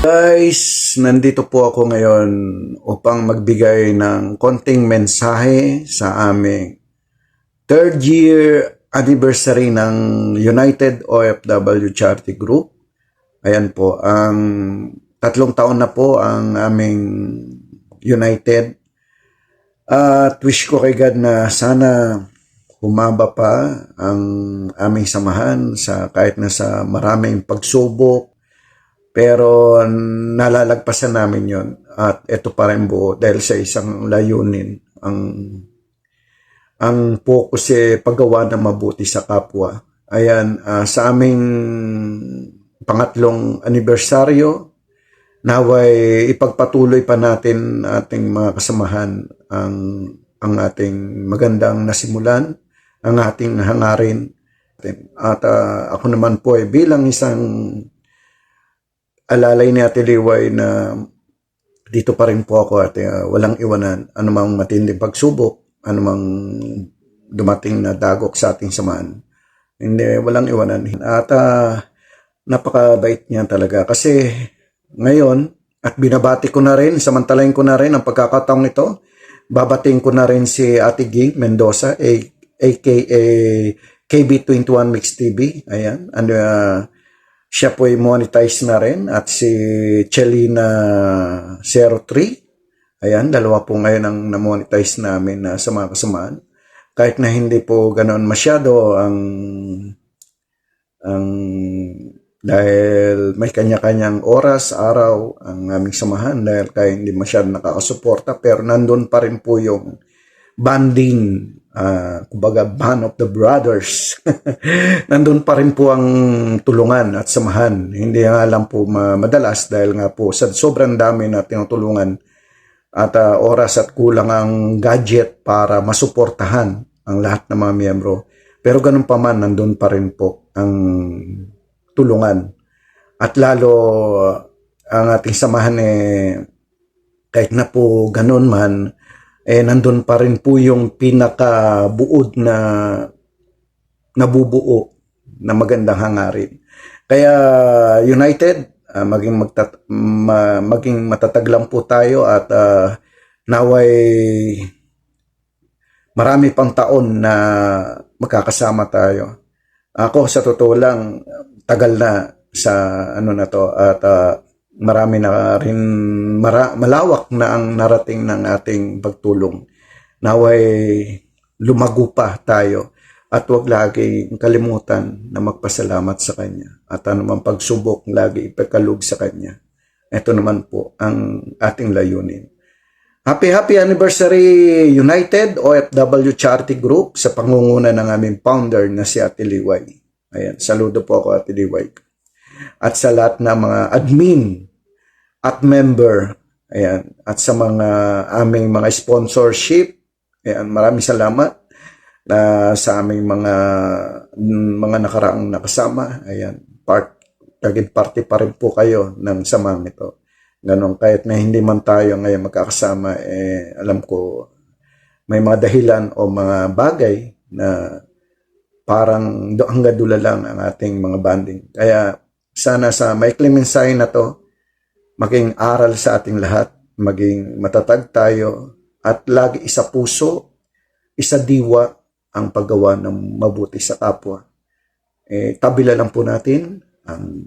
Guys, nandito po ako ngayon upang magbigay ng konting mensahe sa aming third year anniversary ng United OFW Charity Group. Ayan po, ang 3 taon na po ang aming United. At wish ko kay God na sana humaba pa ang aming samahan sa kahit na sa maraming pagsubok. Pero nalalagpasan namin yon at ito pa rin buo dahil sa isang layunin. Ang focus paggawa ng mabuti sa kapwa. Ayan, sa aming pangatlong anibersaryo, naway ipagpatuloy pa natin ating mga kasamahan ang ating magandang nasimulan, ang ating hangarin. At ako naman po bilang isang alalay ni Ate Liway na dito pa rin po ako at walang iwanan anumang matinding pagsubok, anumang dumating na dagok sa ating samahan. Hindi, walang iwanan. At napakabait niya talaga kasi ngayon, at binabati ko na rin, samantalayin ko na rin ang pagkakataong ito, babating ko na rin si Ate Ging Mendoza, aka KB21 Mix TV. Ayan, and siya po ay monetize na rin at si Chelina 03. Ayan, dalawa po ngayon ang na-monetize namin sa mga kasamaan. Kahit na hindi po ganoon masyado dahil may kanya-kanyang oras, araw ang aming samahan dahil kaya hindi masyado nakakasuporta pero nandun pa rin po yung banding, kumbaga band of the brothers. Nandun pa rin po ang tulungan at samahan. Hindi nga lang po madalas dahil nga po sa sobrang dami na tinutulungan at oras at kulang ang gadget para masuportahan ang lahat ng mga miyembro. Pero ganun pa man, nandun pa rin po ang tulungan. At lalo ang ating samahan kahit na po ganun man, nandun pa rin po yung pinakabuod na nabubuo na magandang hangarin. Kaya United, maging matatag lang po tayo at naway marami pang taon na magkakasama tayo. Ako sa totoo lang, tagal na sa na to at marami na rin malawak na ang narating ng ating pagtulong. Naway lumago pa tayo at huwag lagi kalimutan na magpasalamat sa Kanya at anumang pagsubok lagi ipagkaloob sa Kanya. Ito naman po ang ating layunin. Happy anniversary United OFW Charity Group sa pangunguna ng aming founder na si Ate Liway. Ayan, saludo po ako Ate Liway. At sa lahat ng mga admin at member, ayan, at sa mga aming mga sponsorship, ayan, maraming salamat sa aming mga nakaraang nakasama. Ayan, naging party pa rin po kayo ng samang ito. Ganon, kahit na hindi man tayo ngayon magkakasama, alam ko may mga dahilan o mga bagay na parang hanggang dula lang ang ating mga banding. Kaya sana sa maikling mensahe na to, maging aral sa ating lahat, maging matatag tayo, at lagi isa puso, isa diwa ang paggawa ng mabuti sa kapwa. Tabila lang po natin ang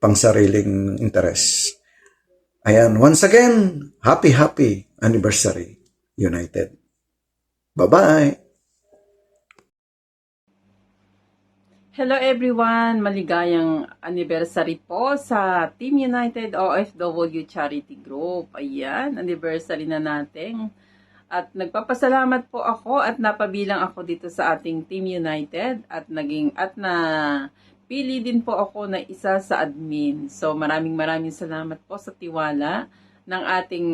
pangsariling interes. Ayan, once again, happy anniversary, United. Bye-bye! Hello everyone! Maligayang anniversary po sa Team United OFW Charity Group. Ayan, anniversary na natin. At nagpapasalamat po ako at napabilang ako dito sa ating Team United at pili din po ako na isa sa admin. So maraming salamat po sa tiwala ng ating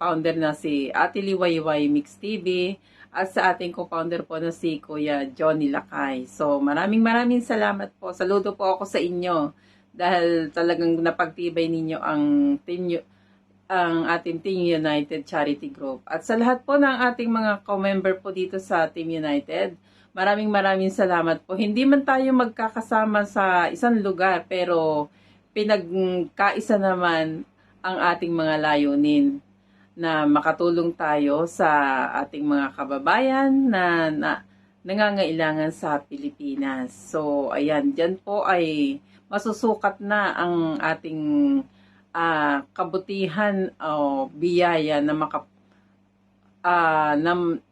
founder na si Ate Liwayway Mix TV at sa ating co-founder po na si Kuya Johnny Lakay. So maraming salamat po. Saludo po ako sa inyo dahil talagang napagtibay ninyo ang ating Team United Charity Group. At sa lahat po ng ating mga co-member po dito sa Team United, maraming salamat po. Hindi man tayo magkakasama sa isang lugar pero pinagkaisa naman ang ating mga layunin na makatulong tayo sa ating mga kababayan na nangangailangan sa Pilipinas. So, ayan, dyan po ay masusukat na ang ating kabutihan o biyaya na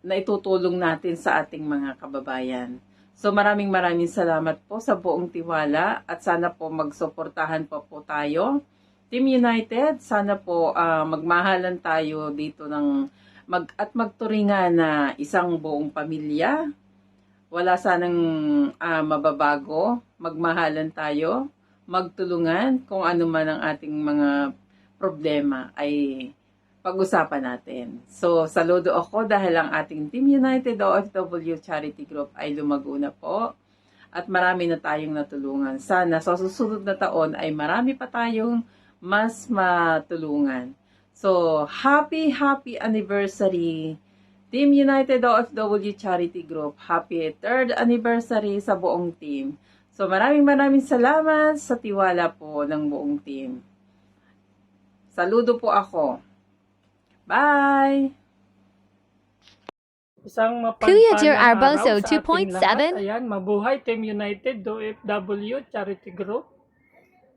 na itutulong natin sa ating mga kababayan. So maraming salamat po sa buong tiwala at sana po magsuportahan po tayo. Team United, sana po magmahalan tayo dito ng magturingan na isang buong pamilya. Wala sanang mababago, magmahalan tayo, magtulungan kung ano man ang ating mga problema ay pag-usapan natin. So, saludo ako dahil ang ating Team United OFW Charity Group ay lumago na po at marami na tayong natulungan. Sana sa susunod na taon ay marami pa tayong mas matulungan. So, happy anniversary Team United OFW Charity Group. Happy 3rd anniversary sa buong team. So, maraming salamat sa tiwala po ng buong team. Saludo po ako. Bye! Isang Kuya Jer mapagpalang Arboso araw sa ating 2.7. lahat. Ayan, mabuhay Team United OFW Charity Group.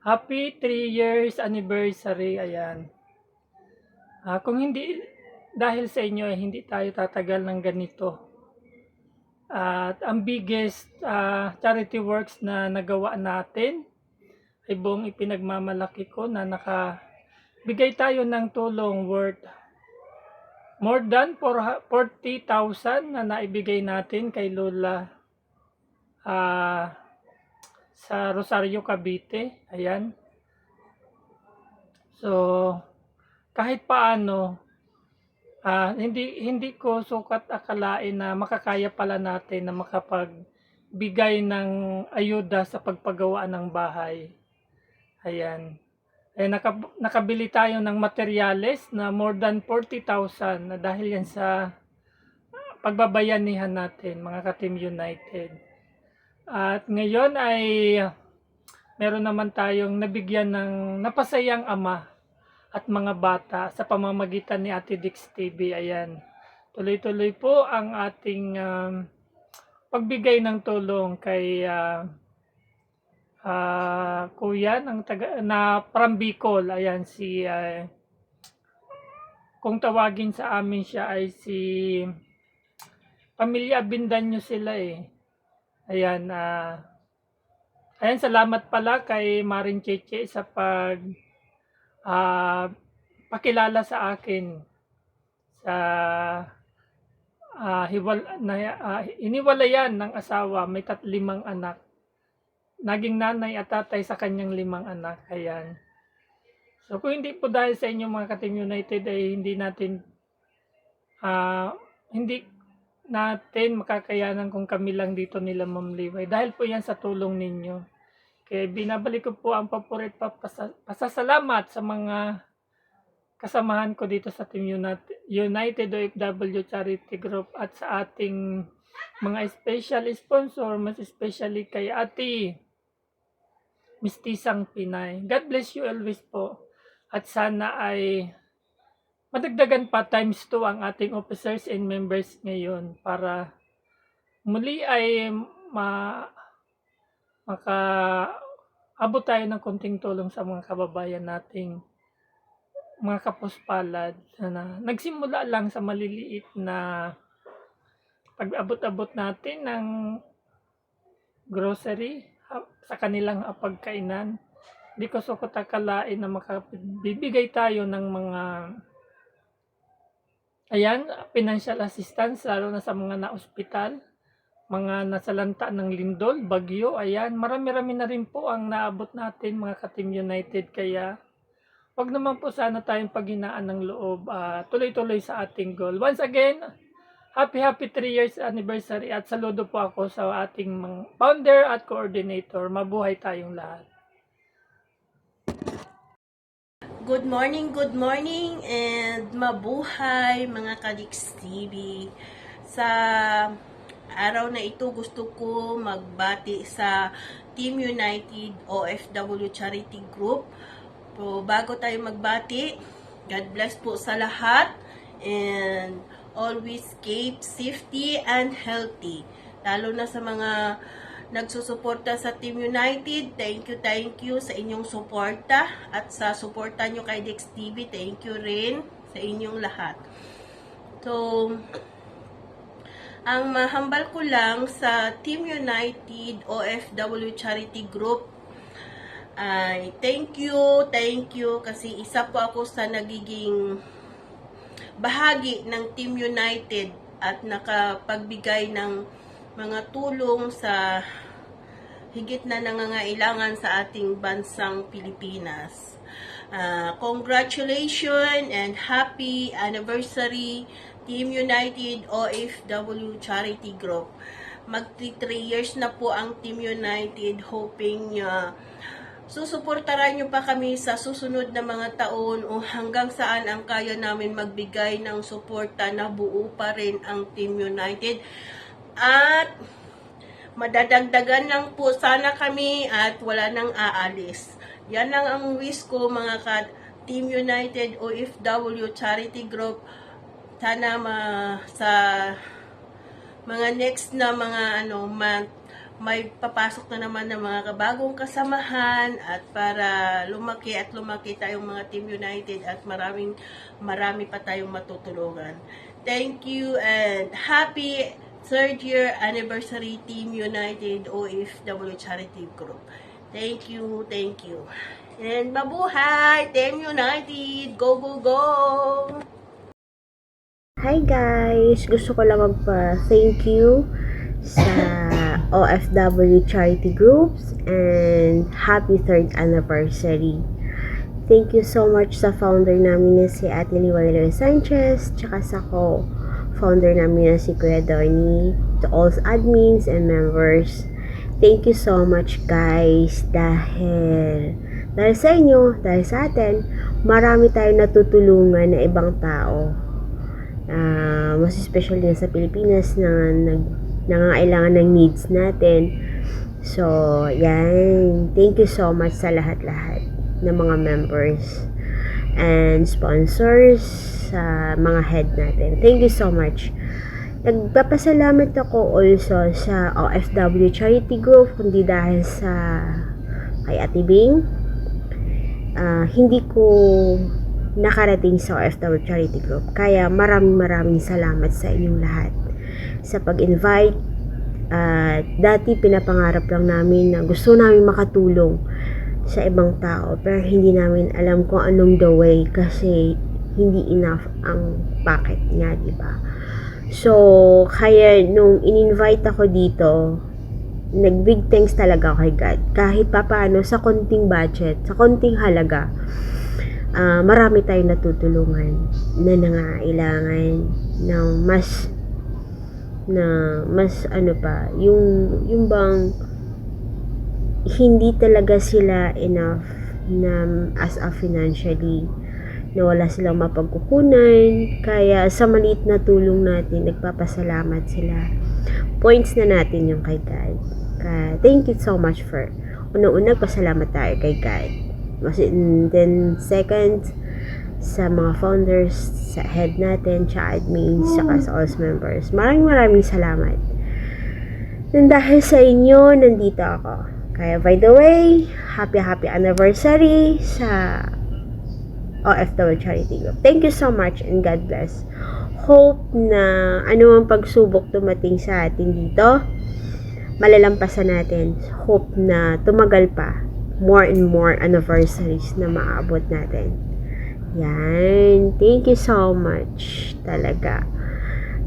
Happy 3 years anniversary. Ayan. Kung hindi dahil sa inyo, hindi tayo tatagal ng ganito. At ang biggest charity works na nagawa natin ay buong ipinagmamalaki ko na nakabigay tayo ng tulong worth more than 40,000 na naibigay natin kay Lola sa Rosario, Cavite. Ayan. So, kahit paano, hindi ko sukat akalain na makakaya pala natin na makapagbigay ng ayuda sa pagpagawa ng bahay. Ayan. Nakabili tayo ng materyales na more than 40,000 na dahil yan sa pagbabayanihan natin, mga ka-Team United. At ngayon ay meron naman tayong nabigyan ng napasayang ama at mga bata sa pamamagitan ni Ate Dix TV. Ayan. Tuloy-tuloy po ang ating pagbigay ng tulong kay kuya na from Bicol. Ayan, si kung tawagin sa amin siya ay si Pamilya Abindanyo sila eh. Ayan, ayan, salamat pala kay Maring Cheche sa pakilala sa akin sa iniwalayan ng asawa, may 5 anak. Naging nanay at tatay sa kanyang 5 anak. Ayan. So kung hindi po dahil sa inyo mga ka-Team United ay hindi natin makakayanan kung kami lang dito nila Ma'am Liway. Dahil po yan sa tulong ninyo. Kaya binabalik ko po ang pasasalamat sa mga kasamahan ko dito sa Team United OFW Charity Group at sa ating mga special sponsor, mas especially kay Ate Mistisang Pinay. God bless you always po. At sana ay madagdagan pa times 2 ang ating officers and members ngayon para muli ay makaabot tayo ng konting tulong sa mga kababayan nating mga kapuspalad na nagsimula lang sa maliliit na pag-abot-abot natin ng grocery sa kanilang pagkainan. Hindi ko sukot akalain na makabibigay tayo ng mga financial assistance lalo na sa mga na-ospital, mga nasalanta ng lindol, bagyo. Ayan, marami-rami na rin po ang naabot natin mga ka-Team United. Kaya wag naman po sana tayong paghinaan ng loob, tuloy-tuloy sa ating goal. Once again, happy 3 years anniversary at saludo po ako sa ating mga founder at coordinator. Mabuhay tayong lahat. Good morning, and mabuhay mga ka-Dix TV. Sa araw na ito gusto ko magbati sa Team United OFW Charity Group. So, bago tayo magbati, God bless po sa lahat and always keep safety and healthy. Lalo na sa mga nagsusuporta sa Team United, thank you sa inyong suporta at sa suporta nyo kay Dex TV, thank you rin sa inyong lahat. So, ang mahambal ko lang sa Team United OFW Charity Group ay thank you kasi isa po ako sa nagiging bahagi ng Team United at nakapagbigay ng mga tulong sa higit na nangangailangan sa ating bansang Pilipinas. Congratulations and happy anniversary Team United OFW Charity Group. Mag-3 years na po ang Team United, hoping susuportaran nyo pa kami sa susunod na mga taon o hanggang saan ang kaya namin magbigay ng suporta na buo pa rin ang Team United. At madadagdagan lang po sana kami at wala nang aalis. Yan lang ang wish ko mga Team United OFW Charity Group. Sana sa mga next na mga month, may papasok na naman ng mga bagong kasamahan at para lumaki tayong mga Team United at marami pa tayong matutulungan. Thank you and happy 3rd year anniversary Team United OFW Charity Group. Thank you. And mabuhay Team United! Go, go, go! Hi guys! Gusto ko lang magpa-thank you sa OFW Charity Groups and happy 3rd anniversary. Thank you so much sa founder namin na si Ate Liway Sanchez, tsaka sa founder namin na si Kuya Donnie, to all admins and members. Thank you so much guys dahil sa inyo, dahil sa atin, marami tayong natutulungan na ibang tao. Mas especially na sa Pilipinas na nangangailangan ng needs natin. So, yan. Thank you so much sa lahat-lahat ng mga members and sponsors, sa mga head natin. Thank you so much. Nagpapasalamat ako also sa OFW Charity Group, kundi dahil sa kay Ate Bing. Hindi ko nakarating sa OFW Charity Group. Kaya maraming salamat sa inyong lahat sa pag-invite. Dati pinapangarap lang namin na gusto namin makatulong sa ibang tao pero hindi namin alam kung anong the way kasi hindi enough ang packet nga, diba? So, kaya nung in-invite ako dito, nag-big thanks talaga ako kay God. Kahit papaano sa konting budget, sa konting halaga, marami tayong natutulungan na nangailangan ng mas yung bang hindi talaga sila enough na as a financially, na wala silang mapagkukunan, kaya sa maliit na tulong natin nagpapasalamat sila. Points na natin yung kay God. Thank you so much for unang-unang pasalamat tayo kay God. And then second, sa mga founders, sa head natin, sa admins, saka sa all members. Maraming salamat. And dahil sa inyo, nandito ako. Kaya by the way, happy anniversary sa OFW Charity Group. Thank you so much and God bless. Hope na anumang pagsubok dumating sa atin dito, malalampasan natin. Hope na tumagal pa. More and more anniversaries na maabot natin. Yan. Thank you so much. Talaga.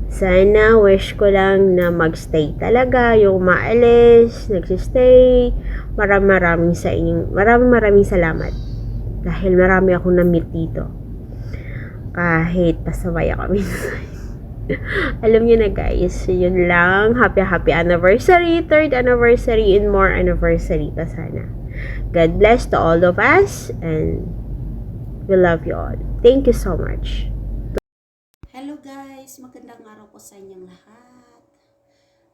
Sana wish ko lang na magstay talaga. Yung maalis, nagsistay. Maraming sa inyo. Maraming salamat. Dahil marami akong na-meet dito. Kahit pasaway ako minsan. Alam niyo na guys, yun lang. Happy anniversary, 3rd anniversary, and more anniversary pa sana. God bless to all of us and we love you all. Thank you so much. Hello guys, magandang araw po sa inyong lahat.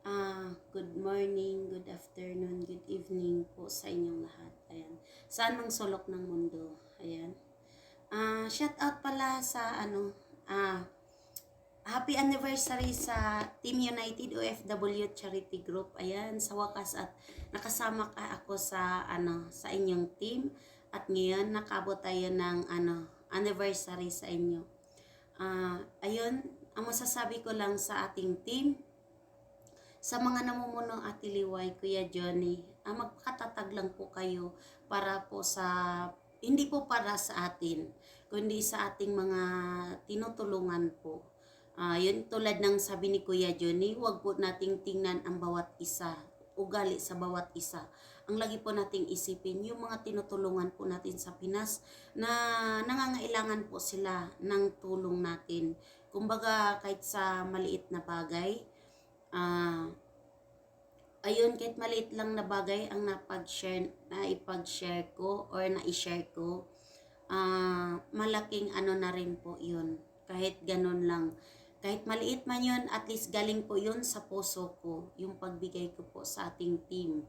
Good morning, good afternoon, good evening po sa inyong lahat. Ayan. Sa anong sulok ng mundo. Ayan. Shout out pala sa happy anniversary sa Team United OFW Charity Group. Ayan, sa wakas at nakasama ka ako sa sa inyong team at ngayon nakabot tayo ng anniversary sa inyo. Ayun, ang masasabi ko lang sa ating team, sa mga namumuno Ate Liway, Kuya Johnny, magpakatatag lang po kayo para po hindi po para sa atin, kundi sa ating mga tinutulungan po. Yun tulad ng sabi ni Kuya Johnny, huwag po nating tingnan ang bawat isa, ugali sa bawat isa. Ang lagi po nating isipin, yung mga tinutulungan po natin sa Pinas na nangangailangan po sila ng tulong natin. Kumbaga kahit sa maliit na bagay, ayun, kahit maliit lang na bagay ang ipag-share ko or na-share ko, malaking na rin po yun. Kahit ganun lang. Kahit maliit man yun, at least galing po yun sa puso ko, yung pagbigay ko po sa ating team.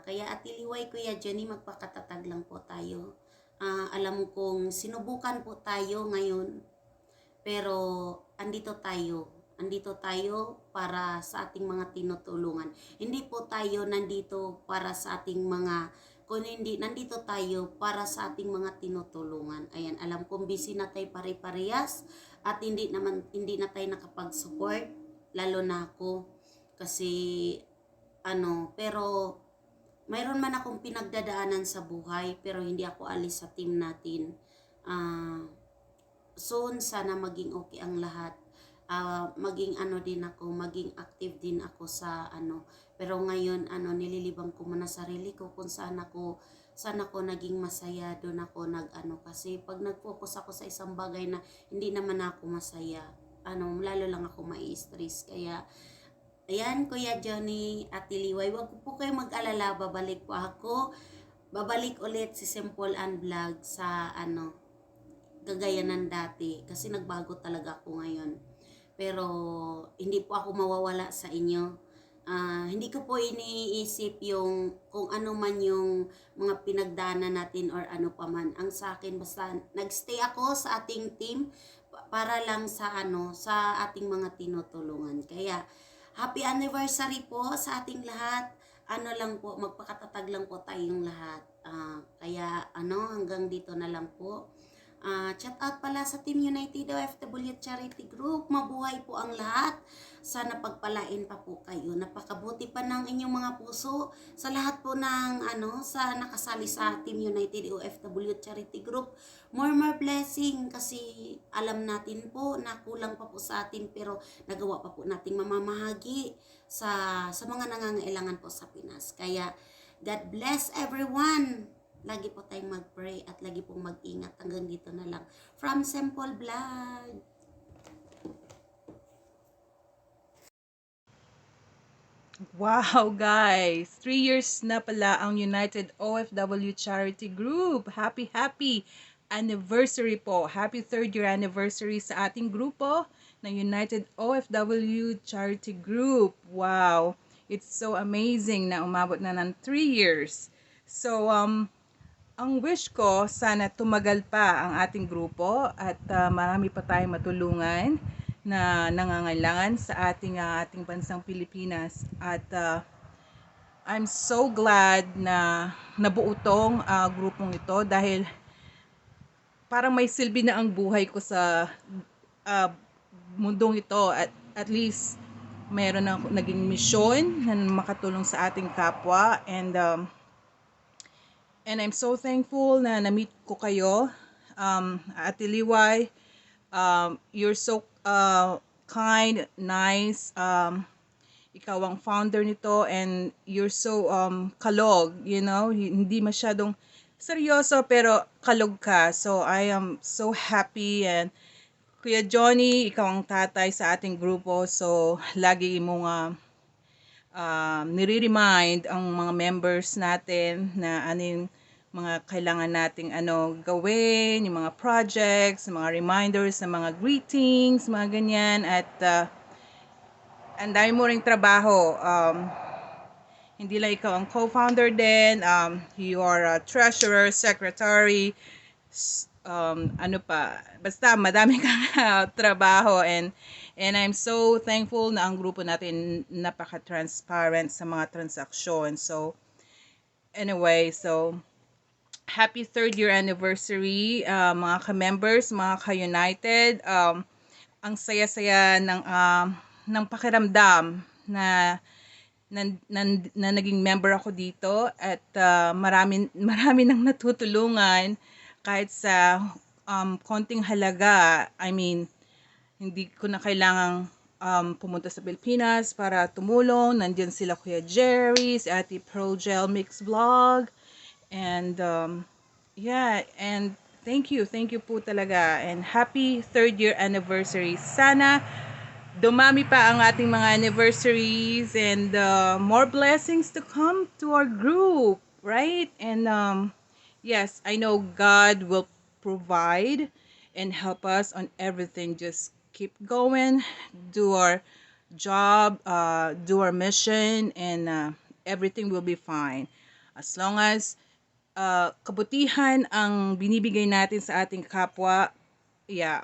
Kaya Ate Liway, Kuya Johnny, magpakatatag lang po tayo. Alam kong sinubukan po tayo ngayon, pero andito tayo para sa ating mga tinutulungan. Hindi po tayo nandito para sa ating mga, kundi nandito tayo para sa ating mga tinutulungan. Ayan, alam kong busy na tayo pare-parehas at hindi na tayo nakapag-support, lalo na ako kasi pero mayroon man akong pinagdadaanan sa buhay, pero hindi ako alis sa team natin. Soon sana maging okay ang lahat. Maging maging active din ako sa pero ngayon nililibang ko muna sarili ko kung saan ako naging masaya, doon ako kasi pag nag-focus ako sa isang bagay na hindi naman ako masaya, lalo lang ako mai-stress. Kaya ayan, Kuya Johnny, Ate Liway, wag po kayo mag-alala, babalik ulit si Simple and Vlog sa gagaya ng dati kasi nagbago talaga ako ngayon. Pero hindi po ako mawawala sa inyo. Hindi ko po iniisip yung kung ano man yung mga pinagdaanan natin or ano pa man. Ang sa akin basta nagstay ako sa ating team para lang sa sa ating mga tinutulungan. Kaya happy anniversary po sa ating lahat. Lang po, magpakatatag lang po tayong lahat. Kaya hanggang dito na lang po. Shout out pala sa Team United OFW Charity Group. Mabuhay po ang lahat. Sana pagpalain pa po kayo. Napakabuti pa ng inyong mga puso sa lahat po ng sa nakasali sa Team United OFW Charity Group. More blessing kasi alam natin po na kulang pa po sa atin, pero nagawa pa po nating mamamahagi sa mga nangangailangan po sa Pinas. Kaya God bless everyone. Lagi po tayong mag-pray at lagi pong mag-ingat. Hanggang dito na lang. From Simple Vlog. Wow, guys! 3 years na pala ang United OFW Charity Group. Happy anniversary po. Happy 3rd year anniversary sa ating grupo na United OFW Charity Group. Wow! It's so amazing na umabot na ng 3 years. So, ang wish ko, sana tumagal pa ang ating grupo at marami pa tayong matulungan na nangangailangan sa ating bansang Pilipinas. At I'm so glad na nabuo tong grupong ito dahil parang may silbi na ang buhay ko sa mundong ito. At least meron na naging misyon na makatulong sa ating kapwa. And I'm so thankful na na-meet ko kayo. Ate Liway, you're so kind, nice. Ikaw ang founder nito and you're so kalog, hindi masyadong seryoso pero kalog ka. So I am so happy. And Kuya Johnny, ikaw ang tatay sa ating grupo. So lagi mong nire-remind ang mga members natin na yung mga kailangan nating gawin, yung mga projects, mga reminders, mga greetings, mga ganyan. At ang dami mo ring trabaho. Hindi lang ikaw ang co-founder din, you are a treasurer, secretary, ano pa, basta madami kang trabaho, and I'm so thankful na ang grupo natin napaka-transparent sa mga transaksyon. So anyway, so happy 3rd year anniversary, mga ka-members, mga ka-United. Ang saya-saya ng pakiramdam na naging member ako dito, at marami nang natutulungan kahit sa konting halaga. I mean, hindi ko na kailangang pumunta sa Pilipinas para tumulong. Nandiyan sila Kuya Jerry, si Ate Progel Mix Vlog, and yeah, and thank you po talaga, and happy 3rd year anniversary. Sana dumami pa ang ating mga anniversaries, and more blessings to come to our group, right? And yes, I know God will provide and help us on everything. Just keep going, do our job, do our mission, and everything will be fine. As long as kabutihan ang binibigay natin sa ating kapwa, yeah,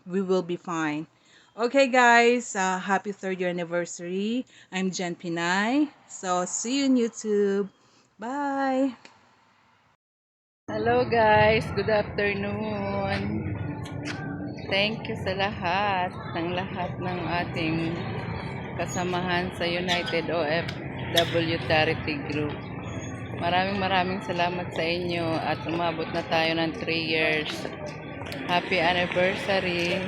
we will be fine. Okay guys, happy 3rd year anniversary. I'm Jen Pinay. So see you on YouTube. Bye! Hello guys, good afternoon. Thank you sa lahat ng ating kasamahan sa United OFW Charity Group. Maraming salamat sa inyo, at umabot na tayo ng 3 years. Happy anniversary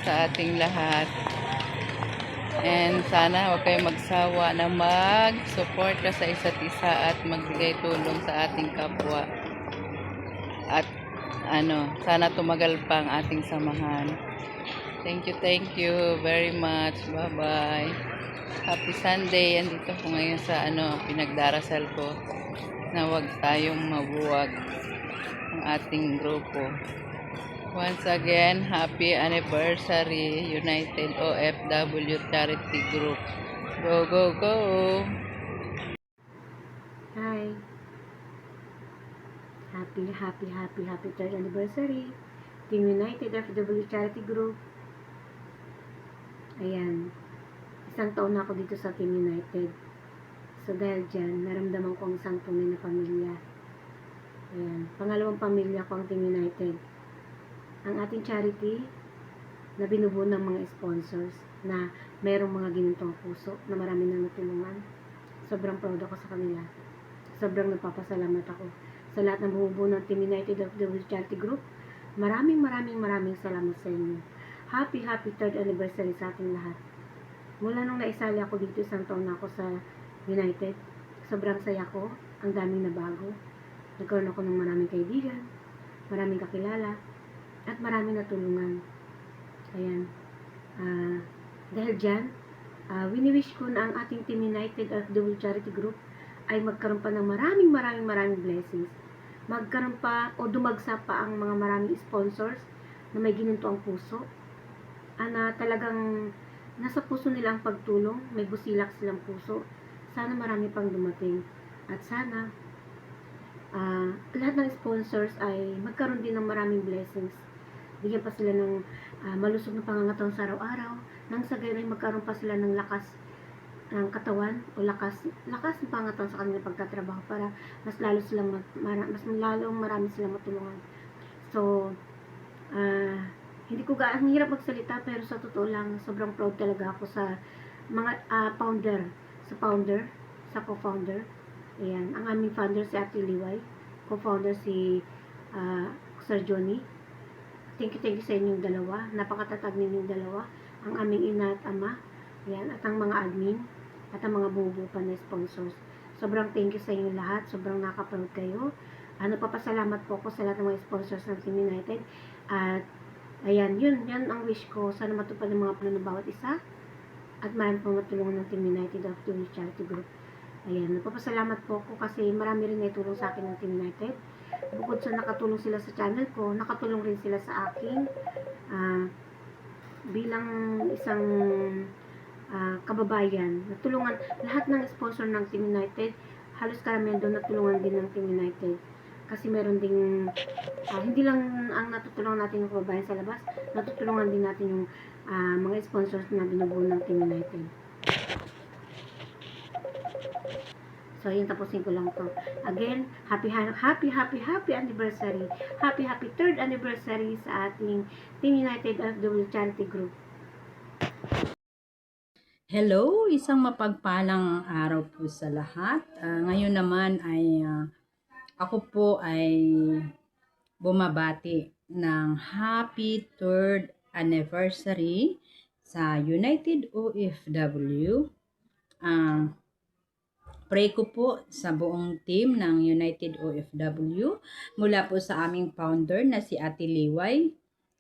sa ating lahat. And sana huwag kayong magsawa na mag-support sa isa't isa at magbigay tulong sa ating kapwa. At sana tumagal pa ang ating samahan. Thank you very much. Bye-bye. Happy Sunday. Andito ko ngayon sa pinagdarasal ko na huwag tayong mabuwag ang ating grupo. Once again, happy anniversary, United OFW Charity Group. Go, go, go! Hi! Happy 3rd anniversary, Team United OFW Charity Group. Ayan, 1 taon na ako dito sa Team United. So dahil dyan, naramdaman ko ang isang tunay na pamilya. Ayan, pangalawang pamilya ko ang Team United. Ang ating charity na binubuo ng mga sponsors na mayroong mga ginintong puso na marami nang natulungan. Sobrang proud ako sa kanila. Sobrang nagpapasalamat ako sa lahat ng bumubuo ng Team United OFW Charity Group. Maraming salamat sa inyo. Happy 3rd anniversary sa ating lahat. Mula nung naisali ako dito, 1 taon na ako sa United, sobrang saya ko. Ang daming nabago. Nagkaroon ako ng maraming kaibigan, maraming kakilala, at maraming natulungan. Ayan. Dahil dyan, wini-wish ko na ang ating Team United OFW Charity Group ay magkaroon pa ng maraming blessings. Magkaroon pa o dumagsa pa ang mga maraming sponsors na may gininto ang puso. Na talagang nasa puso nila ang pagtulong, may busilak silang puso. Sana marami pang dumating. At sana lahat ng sponsors ay magkaroon din ng maraming blessings. Bigyan pa sila ng malusog na pangangataon sa araw-araw, nang sa gayon ay magkaroon pa sila ng lakas ng katawan o lakas ng pangangataon sa kanilang pagtatrabaho para mas lalong marami silang matulungan. So, hindi ko ang hirap magsalita, pero sa totoo lang, sobrang proud talaga ako sa mga co-founder. Ayan, ang aming founder si Ate Liway, co-founder si Sir Johnny. Thank you sa inyong dalawa. Napakatatag ninyong dalawa. Ang aming ina at ama. Ayan, at ang mga admin. At ang mga bumubuo pa na sponsors. Sobrang thank you sa inyong lahat. Sobrang nakaproud kayo. Papasalamat po ako sa lahat ng mga sponsors ng Team United. At ayan, yan ang wish ko. Sana matupad ng mga plano ng bawat isa. At marami pong matulungan ng Team United OFW Charity Group. Ayan, nagpapasalamat po ako kasi marami rin naitulong sa akin ng Team United. Bukod sa nakatulong sila sa channel ko, nakatulong rin sila sa akin bilang isang kababayan. Natulungan lahat ng sponsor ng Team United, halos karamihan doon natulungan din ng Team United. Kasi meron ding, hindi lang ang natutulungan natin yung kababayan sa labas, natutulungan din natin yung mga sponsors na binubuo ng Team United. So, yun, tapusin ko lang to. Again, happy anniversary. Happy 3rd anniversary sa ating Team United OFW Charity Group. Hello, isang mapagpalang araw po sa lahat. Ngayon naman ay ako po ay bumabati ng happy 3rd anniversary sa United OFW. Pray ko po sa buong team ng United OFW mula po sa aming founder na si Ate Liway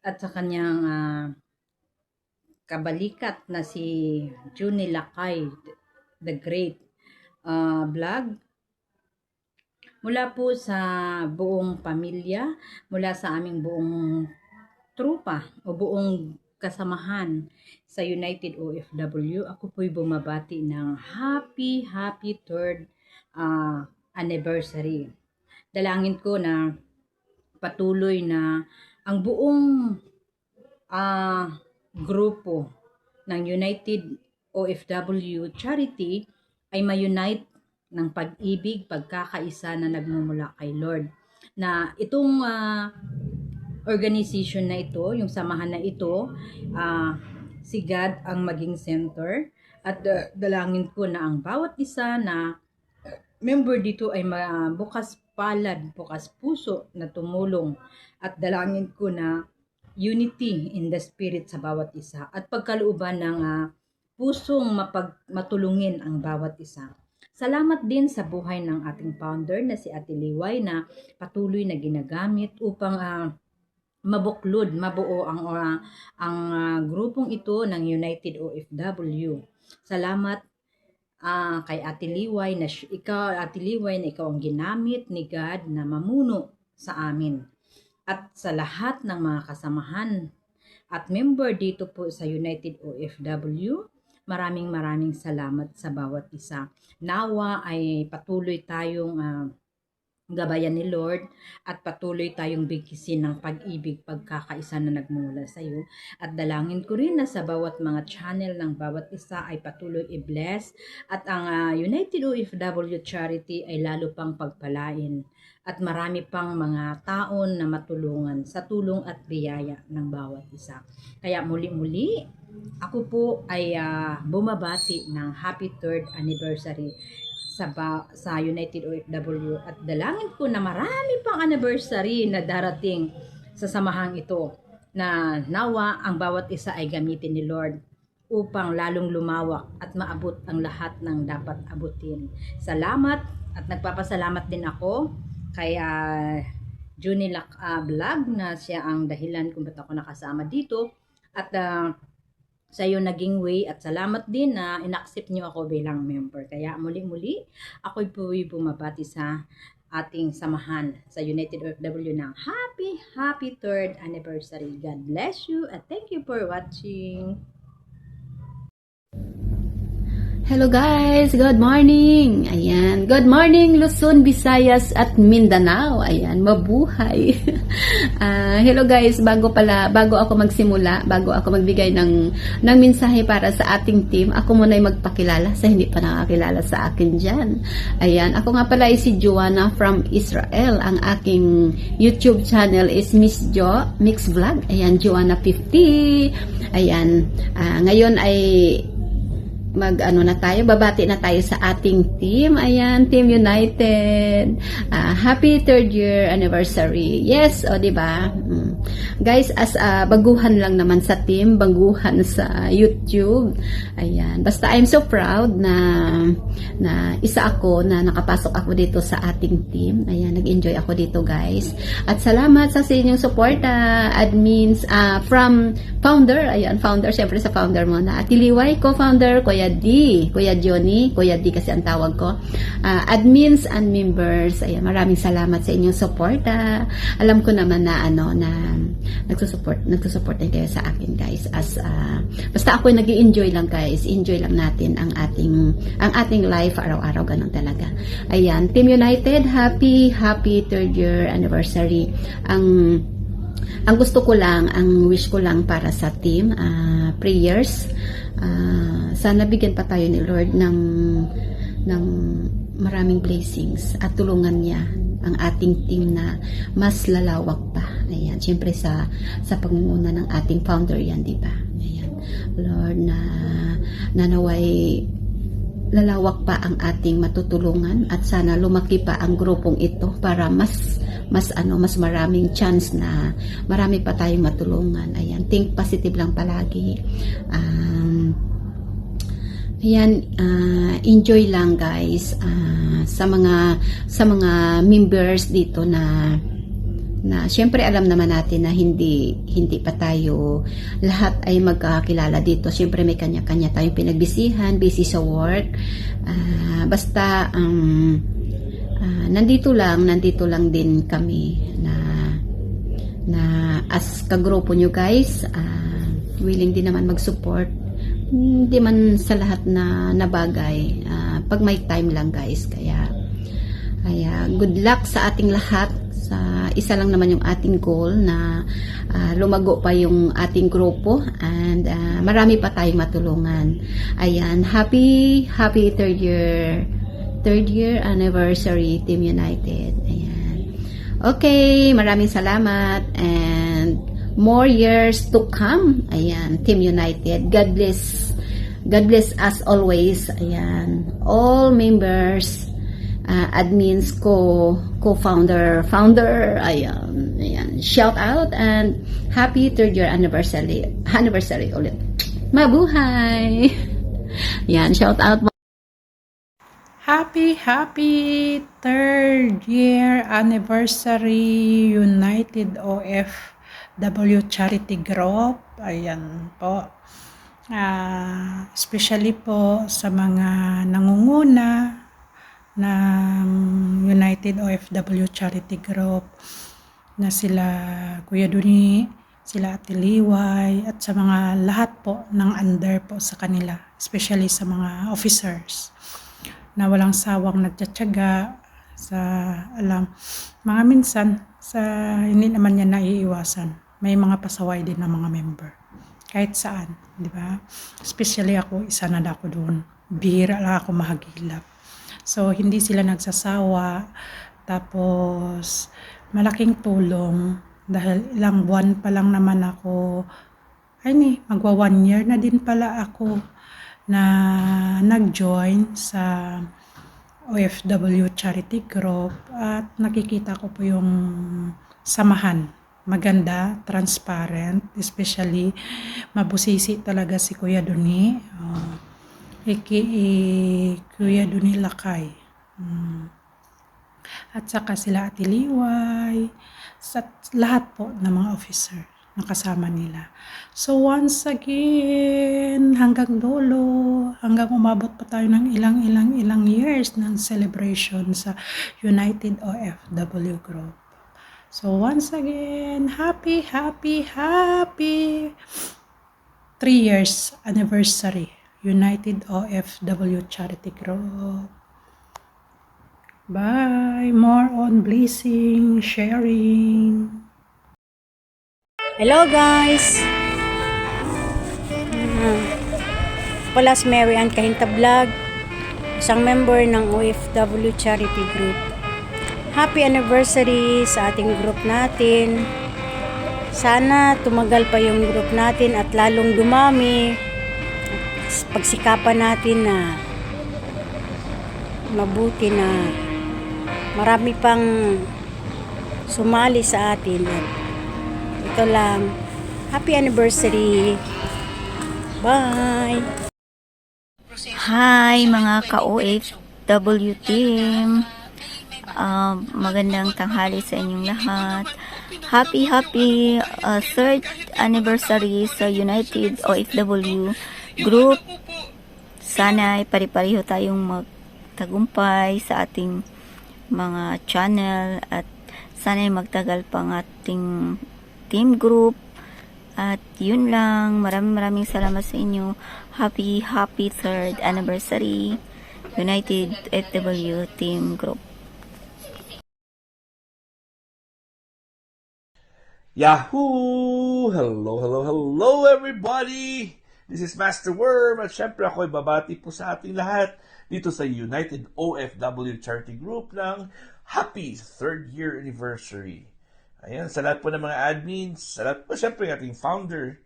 at sa kanyang kabalikat na si Juni Lakay, the Great Vlog. Mula po sa buong pamilya, mula sa aming buong trupa o buong kasamahan sa United OFW, ako po'y bumabati ng happy 3rd anniversary. Dalangin ko na patuloy na ang buong grupo ng United OFW Charity ay ma-unite ng pag-ibig, pagkakaisa na nagmumula kay Lord. Na itong organization na ito, yung samahan na ito, si God ang maging center at dalangin ko na ang bawat isa na member dito ay bukas palad, bukas puso na tumulong at dalangin ko na unity in the spirit sa bawat isa at pagkalooban ng pusong matulungin ang bawat isa. Salamat din sa buhay ng ating founder na si Ate Liway na patuloy na ginagamit upang mabuklod, mabuo ang grupong ito ng United OFW. Salamat kay Ate Liway na ikaw ang ginamit ni God na mamuno sa amin. At sa lahat ng mga kasamahan at member dito po sa United OFW, maraming salamat sa bawat isa. Nawa ay patuloy tayong gabayan ni Lord at patuloy tayong bigkisin ng pag-ibig, pagkakaisa na nagmumula sa iyo. At dalangin ko rin na sa bawat mga channel ng bawat isa ay patuloy i-bless at ang United OFW Charity ay lalo pang pagpalain at marami pang mga taon na matulungan sa tulong at biyaya ng bawat isa. Kaya muli-muli, ako po ay bumabati ng happy 3rd anniversary sa United OFW at dalangin ko na marami pang anniversary na darating sa samahang ito na nawa ang bawat isa ay gamitin ni Lord upang lalong lumawak at maabot ang lahat ng dapat abutin. Salamat at nagpapasalamat din ako kay Juni Vlog na siya ang dahilan kung ba't ako nakasama dito at sa iyo naging way at salamat din na inaccept niyo ako bilang member. Kaya muli-muli, ako'y po'y bumabati sa ating samahan sa United OFW ng happy 3rd anniversary. God bless you and thank you for watching. Hello guys, good morning. Ayan, good morning Luzon, Visayas at Mindanao. Ayan, mabuhay. Hello guys, bago ako magsimula, bago ako magbigay ng mensahe para sa ating team, ako muna ay magpakilala sa hindi pa nakakilala sa akin diyan. Ayan, ako nga pala ay si Joanna from Israel. Ang aking YouTube channel is Miss Jo Mix Vlog. Ayan, Joanna 50. Ayan, ngayon ay babati na tayo sa ating team. Ayan, Team United. Happy 3rd year anniversary. Yes, o diba? Guys, as baguhan lang naman sa team, baguhan sa YouTube. Ayan, basta I'm so proud na isa ako na nakapasok ako dito sa ating team. Ayan, nag-enjoy ako dito guys. At salamat sa inyong support, admins, from founder. Ayan, founder, syempre sa founder mo na Ate Liway, co-founder, Kuya Kuya D, Kuya Johnny, Kuya D kasi ang tawag ko. Admins and members, ayan, maraming salamat sa inyong support. Alam ko naman na nagsusupport din kayo sa akin, guys. Basta ako nag-i-enjoy lang, guys. Enjoy lang natin ang ating life araw-araw, ganun talaga. Ayan, Team United, happy 3rd year anniversary. Ang gusto ko lang, ang wish ko lang para sa team, prayers. Sana bigyan pa tayo ni Lord ng maraming blessings at tulungan niya ang ating team na mas lalawak pa. Ayan, siyempre sa pangunguna ng ating founder yan, di ba? Ayan, Lord, na naway lalawak pa ang ating matutulungan at sana lumaki pa ang grupong ito para mas maraming chance na marami pa tayong matulungan. Ayan, think positive lang palagi. Ayan, enjoy lang, guys, sa mga members dito na syempre alam naman natin na hindi pa tayo lahat ay magkakilala dito. Syempre may kanya-kanya tayong pinagbisihan, busy sa work. Basta nandito lang din kami na as kagrupo nyo, guys. Willing din naman mag-support. Hindi man sa lahat na bagay. Pag may time lang, guys. Kaya good luck sa ating lahat. Isa lang naman yung ating goal na lumago pa yung ating grupo and marami pa tayong matulungan. Ayan, happy 3rd year anniversary Team United. Ayan. Okay, maraming salamat and more years to come. Ayan, Team United. God bless us always. Ayan, all members, admins, co-founder, ayan, shout out and happy 3rd year anniversary ulit. Mabuhay! Yan, shout out. Happy 3rd year anniversary United OFW Charity Group. Ayan po. Especially po sa mga nangunguna ng United OFW Charity Group na sila Kuya Duni, sila Ate Liway, at sa mga lahat po ng under po sa kanila, especially sa mga officers na walang sawang nagtsatsaga sa mga minsan hindi naman yan naiiwasan. May mga pasaway din ng mga member kahit saan, di ba? Especially ako, isa na ako doon. Bihira lang ako mahagilap. So, hindi sila nagsasawa. Tapos, malaking tulong. Dahil ilang buwan pa lang naman ako. Magwa 1 year na din pala ako na nag-join sa OFW Charity Group. At nakikita ko po yung samahan. Maganda, transparent. Especially, mabusisi talaga si Kuya Duni. Kuya Duni Lakay. At saka sila Ate Liway, sa lahat po ng mga officer na kasama nila. So once again, hanggang dulo, hanggang umabot pa tayo ng ilang years ng celebration sa United OFW Group. So once again, happy 3 years anniversary United OFW Charity Group. Bye. More on blessing, sharing. Hello guys. Pala si Mary Ann Kahinta Vlog, isang member ng OFW Charity Group. Happy anniversary sa ating group natin. Sana tumagal pa yung group natin at lalong dumami. Pagsikapan natin na mabuti na marami pang sumali sa atin. At ito lang, happy anniversary. Bye! Hi mga ka-OFW team. Magandang tanghali sa inyong lahat. Happy 3rd anniversary sa United OFW Group sana ay pare-pareho tayong magtagumpay sa ating mga channel at sana ay magtagal pa ang ating team group. At yun lang, maraming salamat sa inyo. Happy 3rd anniversary United FW Team Group. Yahoo! Hello everybody! This is Master Worm at syempre ako'y babati po sa ating lahat dito sa United OFW Charity Group ng Happy 3rd Year Anniversary. Ayan, sa lahat po ng mga admins, sa lahat po syempre ng ating founder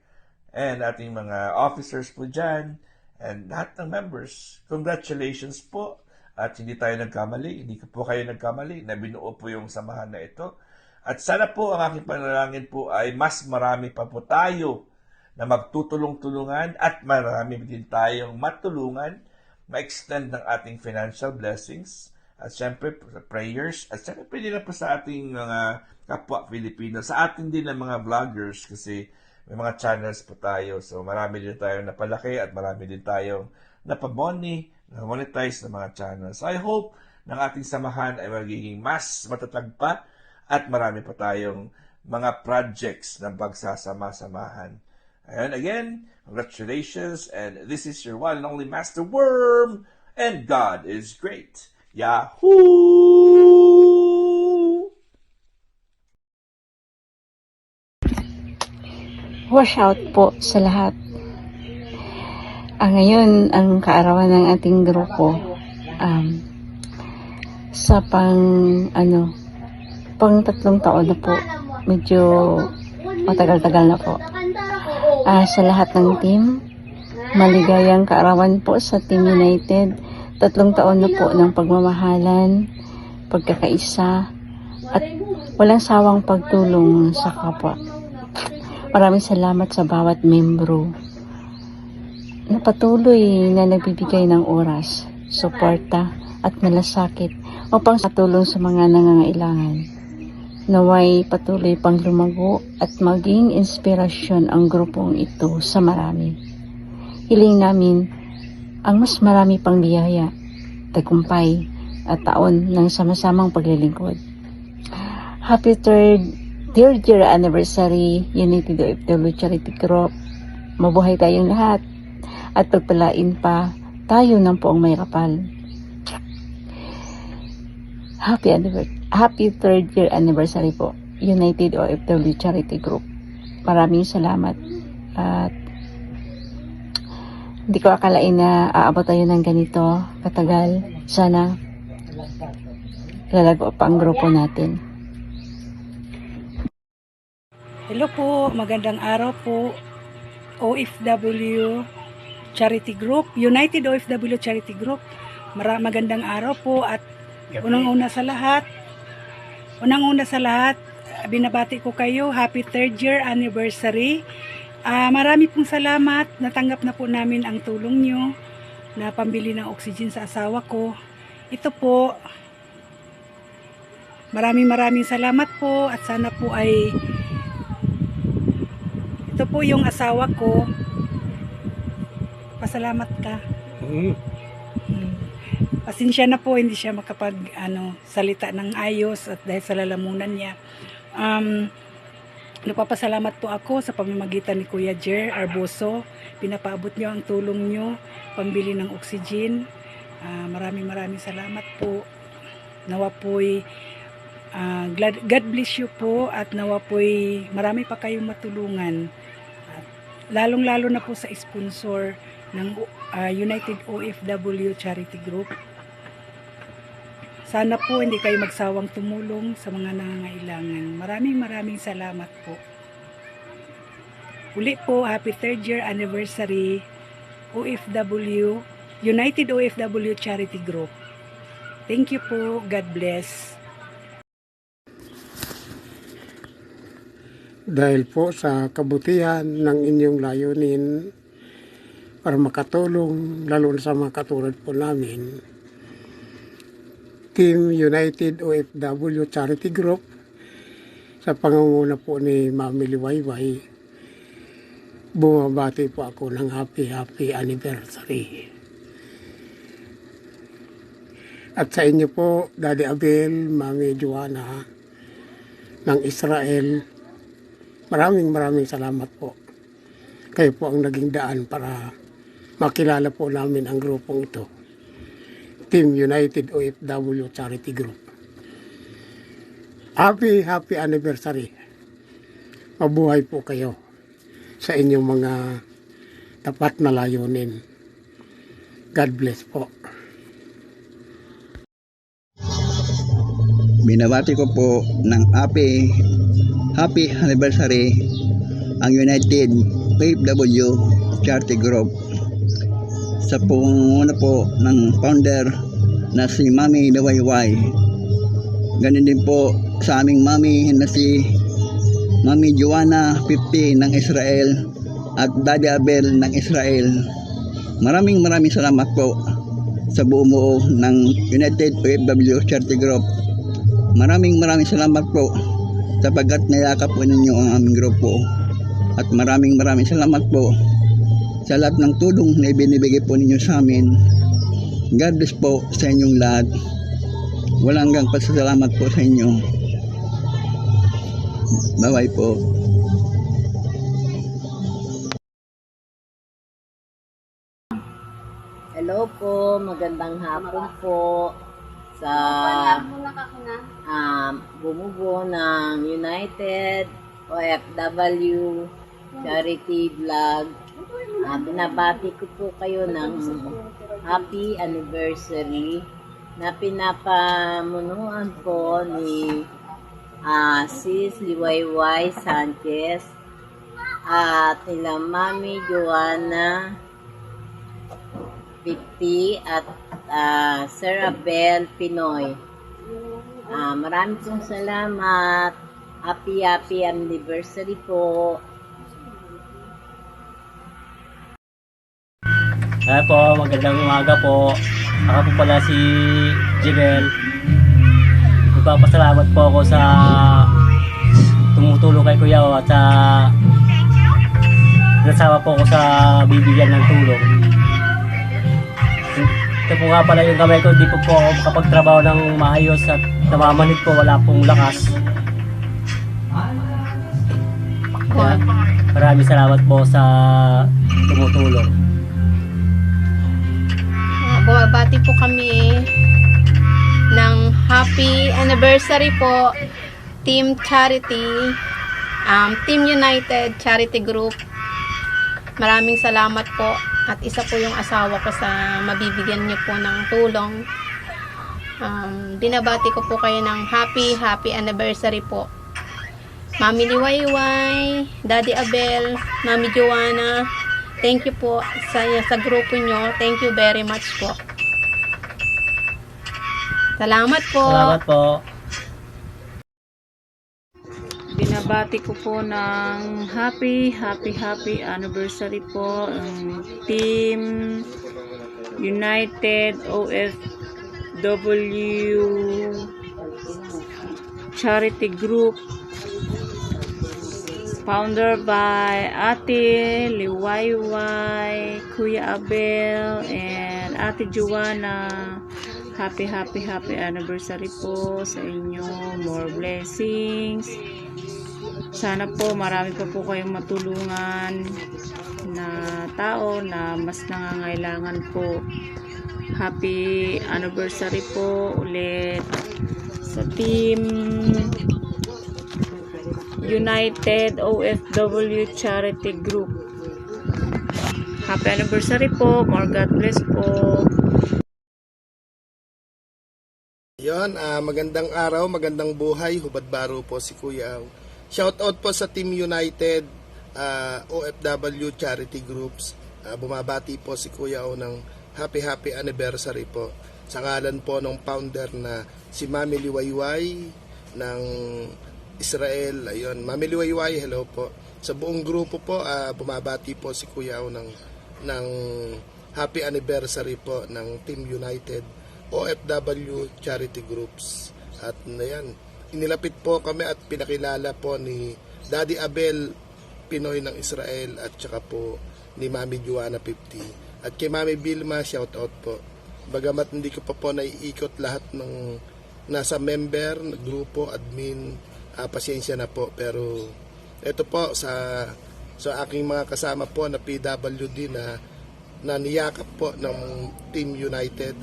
and ating mga officers po dyan and lahat ng members. Congratulations po at hindi tayo nagkamali, hindi po kayo nagkamali na binuo po yung samahan na ito. At sana po ang aking panalangin po ay mas marami pa po tayo na magtutulong-tulungan at marami din tayong matulungan, ma-extend ng ating financial blessings at syempre sa prayers at syempre pwede na po sa ating mga kapwa Filipino, sa atin din ng mga vloggers kasi may mga channels po tayo. So marami din tayong napalaki at marami din tayong na-monetize ng mga channels. So I hope ng ating samahan ay magiging mas matatag pa at marami pa tayong mga projects ng pagsasama-samahan. And again, congratulations, and this is your one and only Master Worm, and God is great. Yahoo! Wash out po sa lahat. Ngayon, ang kaarawan ng ating grupo, sa pang 3 taon na po. Medyo matagal-tagal na po. Sa lahat ng team, maligayang kaarawan po sa Team United. 3 taon na po ng pagmamahalan, pagkakaisa, at walang sawang pagtulong sa kapwa. Maraming salamat sa bawat membro na patuloy na nagbibigay ng oras, suporta, at malasakit upang patulong sa mga nangangailangan. Naway patuloy pang lumago at maging inspirasyon ang grupong ito sa marami. Hiling namin ang mas marami pang biyaya, tagumpay at taon ng sama-samang paglilingkod. Happy 3rd year anniversary United OFW Charity Group. Mabuhay tayong lahat at pagpalain pa tayo ng poong may kapal. Happy 3rd year anniversary po, United OFW Charity Group. Maraming salamat at hindi ko akalain na aabot tayo ng ganito katagal. Sana lalago pa ang grupo natin. Hello po, magandang araw po. OFW Charity Group, United OFW Charity Group. Magandang araw po at unang-una sa lahat, binabati ko kayo, happy 3rd year anniversary. Marami pong salamat, natanggap na po namin ang tulong nyo na pambili ng oxygen sa asawa ko. Ito po, maraming salamat po at sana po ay, ito po yung asawa ko, pasalamat ka. Pasensya na po, hindi siya salita ng ayos at dahil sa lalamunan niya. Nagpapasalamat po ako sa pamamagitan ni Kuya Jer Arboso. Pinapaabot niyo ang tulong niyo, pambili ng oxygen. Maraming salamat po. Nawa po'y God bless you po at nawa po'y marami pa kayong matulungan. Lalong-lalo na po sa sponsor ng United OFW Charity Group. Sana po hindi kayo magsawang tumulong sa mga nangangailangan. Maraming salamat po. Uli po, happy 3rd year anniversary OFW, United OFW Charity Group. Thank you po. God bless. Dahil po sa kabutihan ng inyong layunin para makatulong lalo na sa mga katulad po namin, Team United OFW Charity Group sa pangunguna po ni Mami Liwayway, bumabati po ako ng happy anniversary. At sa inyo po, Daddy Abel, Mami Joanna ng Israel, maraming salamat po. Kayo po ang naging daan para makilala po namin ang grupong ito. Team United OFW Charity Group. Happy anniversary. Mabuhay po kayo sa inyong mga tapat na layunin. God bless po. Binabati ko po ng happy anniversary ang United OFW Charity Group sa pangunguna po ng founder na si Mami Liwayway. Ganun din po sa aming mami na si Mami Joanna 50 ng Israel at Daddy Abel ng Israel. Maraming salamat po sa buo ng United OFW Charity Group. Maraming salamat po sapagkat nayakap po ninyo ang aming grupo. At maraming salamat po sa lahat ng tulong na ibinibigay po ninyo sa amin. God bless po sa inyong lahat. Walang hanggang pasasalamat po sa inyo. Bye-bye po. Hello po, magandang hapon po sa bumubuo ng United OFW Charity Vlog. Binabati ko po kayo ng happy anniversary na pinapamunuan po ni Sis Liwayway Sanchez at nila Mami Joanna 50 at Sir Abel Pinoy. Maraming pong salamat. Happy anniversary po. Hi po, magandang umaga po. Ako po pala si Jibel. Magpapasalamat po ako sa tumutulong kay Kuya at sa nasawa po ako sa bibigyan ng tulong. Ito po nga pala yung kamay ko, di po ako makapagtrabaho ng maayos at namamanid po, wala pong lakas. Kaya, maraming salamat po sa tumutulong. Bumabati po kami ng happy anniversary po, Team Charity, Team United Charity Group. Maraming salamat po. At isa po yung asawa ko sa mabibigyan niyo po ng tulong. Binabati ko po kayo ng happy anniversary po. Mami Liwayway, Daddy Abel, Mami Joanna, thank you po sa grupo nyo. Thank you very much po. Salamat po. Salamat po. Binabati ko po ng happy anniversary po ang Team United OFW Charity Group, founder by Ate Liwayway, Kuya Abel, and Ate Joanna. Happy anniversary po sa inyo. More blessings. Sana po marami pa po kayong matulungan na tao na mas nangangailangan po. Happy anniversary po ulit sa Team United OFW Charity Group. Happy anniversary po. More God bless po. Yon, magandang araw, magandang buhay. Hubad Baro po si Kuya. Shout out po sa Team United OFW Charity Groups. Bumabati po si Kuya O ng happy anniversary po. Sa ngalan po ng founder na si Mami Liwayway ng Israel. Ayun, Mami Liwayway, hello po. Sa buong grupo po, bumabati po si Kuya O ng happy anniversary po ng Team United OFW Charity Groups. At yan, inilapit po kami at pinakilala po ni Daddy Abel Pinoy ng Israel at saka po ni Mami Joanna 50. At kay Mami Vilma, shout out po. Bagamat hindi ko pa po naiikot lahat ng nasa member, grupo, admin, pasensya na po. Pero ito po sa aking mga kasama po na PWD na niyakap po ng Team United,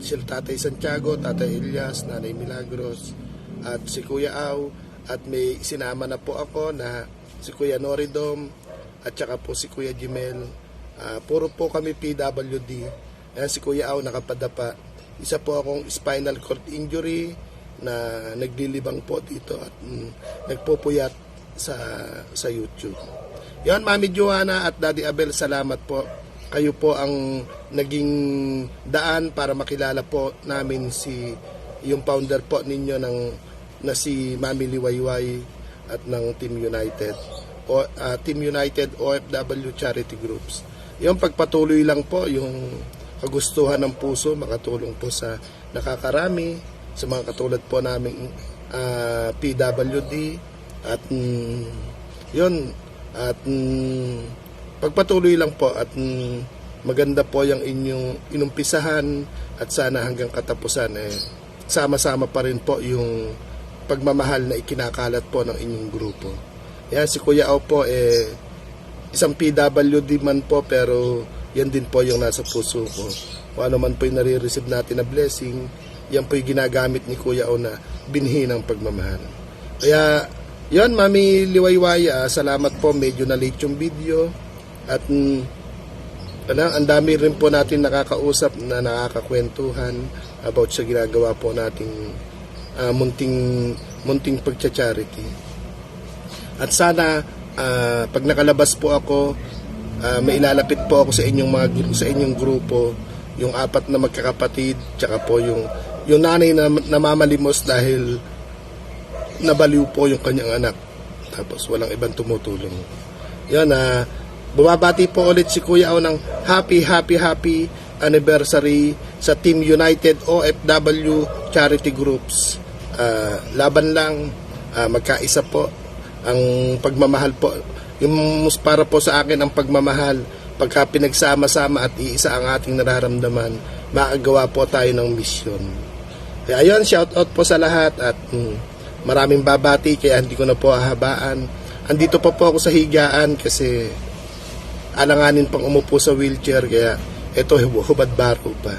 sila Tatay Santiago, Tatay Elias, Nanay Milagros, at si Kuya Au, at may sinama na po ako na si Kuya Noridom, at saka po si Kuya Jimel. Puro po kami PWD. Ayan, si Kuya Au nakapadapa. Isa po akong spinal cord injury na naglilibang po dito at nagpupuyat sa YouTube. Yan, Mami Joanna at Daddy Abel, salamat po. Kayo po ang naging daan para makilala po namin yung founder po ninyo na si Mami Liwayway at ng Team United. Team United OFW Charity Groups. Yung pagpatuloy lang po, yung kagustuhan ng puso, makatulong po sa nakakarami, sa mga katulad po naming PWD, at yun, at pagpatuloy lang po, at maganda po yung inyong inumpisahan, at sana hanggang katapusan sama-sama pa rin po yung pagmamahal na ikinakalat po ng inyong grupo. Yan, si Kuya Au po isang PWD man po, pero yan din po yung nasa puso ko. Kung ano man po yung nare-receive natin na blessing, yan po yung ginagamit ni Kuya Au na binhi ng pagmamahal. Kaya yan, Mami Liwayway, salamat po, medyo na late yung video, at ang dami rin po natin nakakausap na nakakakwentuhan about sa ginagawa po nating munting pagcha-charity. At sana pag nakalabas po ako, may ilalapit po ako sa inyong grupo, yung 4 na magkakapatid, tsaka po yung nanay na namamalimos dahil nabaliw po yung kanyang anak, tapos walang ibang tumutulong. Yan, bumabati po ulit si Kuya Au ng happy anniversary sa Team United OFW Charity Groups. Laban lang, magkaisa po ang pagmamahal po. Yung para po sa akin ang pagmamahal, pagka pinagsama-sama at iisa ang ating nararamdaman, makagawa po tayo ng misyon. Kaya ayun, shout out po sa lahat, at maraming babati, kaya hindi ko na po hahabaan. Andito pa po ako sa higaan kasi alanganin pang umupo sa wheelchair, kaya ito hubad baro pa.